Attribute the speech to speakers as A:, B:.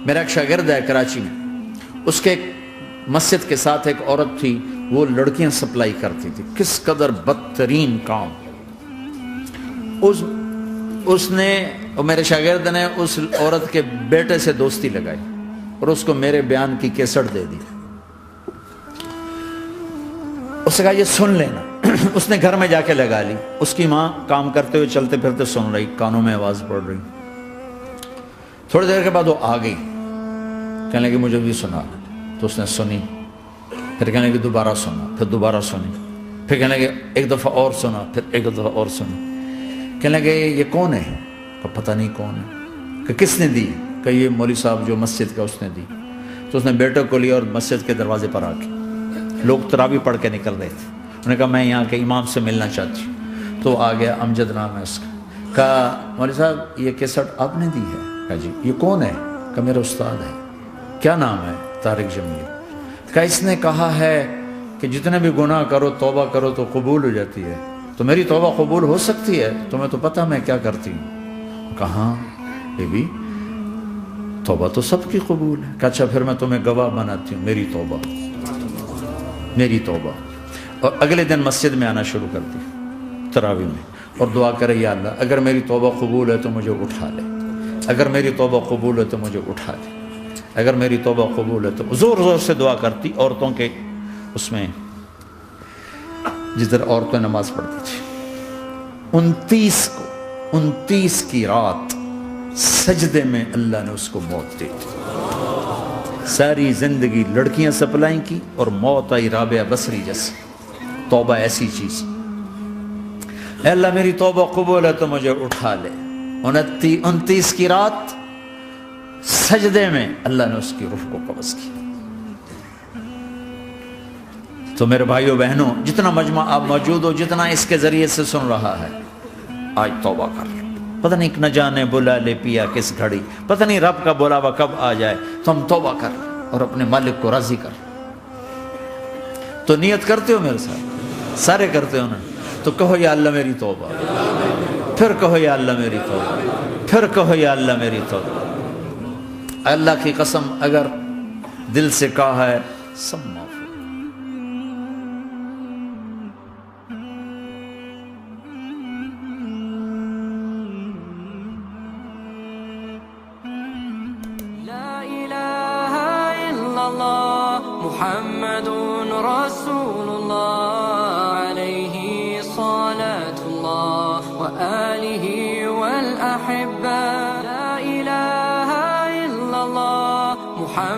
A: میرا ایک شاگرد ہے کراچی میں، اس کے ایک مسجد کے ساتھ ایک عورت تھی، وہ لڑکیاں سپلائی کرتی تھی، کس قدر بدترین کام۔ اس نے، میرے شاگرد نے اس عورت کے بیٹے سے دوستی لگائی اور اس کو میرے بیان کی کیسٹ دے دی۔ اس نے کہا یہ سن لینا۔ اس نے گھر میں جا کے لگا لی، اس کی ماں کام کرتے ہوئے چلتے پھرتے سن رہی، کانوں میں آواز پڑ رہی۔ تھوڑی دیر کے بعد وہ آ گئی، کہنے لگی مجھے بھی سنا، تو اس نے سنی، پھر کہنے لگی دوبارہ سنا، پھر دوبارہ سنی، پھر کہنے لگی ایک دفعہ اور سنا، پھر ایک دفعہ اور سنی۔ کہنے لگے یہ کون ہے؟ کہ پتہ نہیں کون ہے۔ کہ کس نے دی؟ کہ یہ مولوی صاحب جو مسجد کا، اس نے دی۔ تو اس نے بیٹے کو لیا اور مسجد کے دروازے پر آ کے، لوگ تراویح پڑھ کے نکل رہے تھے، انہوں نے کہا میں یہاں کے امام سے ملنا چاہتی ہوں۔ تو آ گیا، امجد نام ہے اس کا۔ کہا مولوی صاحب یہ کیسٹ آپ نے دی ہے؟ کہا جی۔ یہ کون ہے؟ کہ میرا استاد ہے۔ کیا نام ہے؟ طارق جمیل۔ کہا اس نے کہا ہے کہ جتنے بھی گناہ کرو توبہ کرو تو قبول ہو جاتی ہے، تو میری توبہ قبول ہو سکتی ہے؟ تمہیں تو پتہ میں کیا کرتی ہوں۔ کہاں یہ بھی توبہ تو سب کی قبول ہے۔ کہ اچھا پھر میں تمہیں گواہ بناتی ہوں، میری توبہ، میری توبہ۔ اور اگلے دن مسجد میں آنا شروع کر دی تراویح میں، اور دعا کرے یا اللہ اگر میری توبہ قبول ہے تو مجھے اٹھا لے، اگر میری توبہ قبول ہے تو مجھے اٹھا لے، اگر میری توبہ قبول ہے تو۔ زور زور سے دعا کرتی عورتوں کے اس میں، جدھر عورتیں نماز پڑھتی تھی۔ 29 کی رات سجدے میں اللہ نے اس کو موت دے دی۔ ساری زندگی لڑکیاں سپلائی کی اور موت آئی رابعہ بصری جیسی۔ توبہ ایسی چیز، اے اللہ میری توبہ قبول ہے تو مجھے اٹھا لے۔ 29 کی رات سجدے میں اللہ نے اس کی روح کو قبض کیا۔ تو میرے بھائیو بہنوں، جتنا مجمع آپ موجود ہو، جتنا اس کے ذریعے سے سن رہا ہے، آج توبہ کر لو۔ پتہ نہیں نہ جانے بلا لے پیا کس گھڑی، پتہ نہیں رب کا بلاوا کب آ جائے، تو ہم توبہ کر لیں اور اپنے مالک کو راضی کر۔ تو نیت کرتے ہو میرے ساتھ؟ سارے کرتے ہو نا؟ تو کہو یا اللہ میری توبہ، پھر کہو یا اللہ میری توبہ، پھر کہو یا اللہ میری توبہ۔ اللہ کی قسم اگر دل سے کہا ہے سب معاف۔
B: محمد رسول الله عليه صلاة الله وآله والأحبة لا إله إلا الله محمد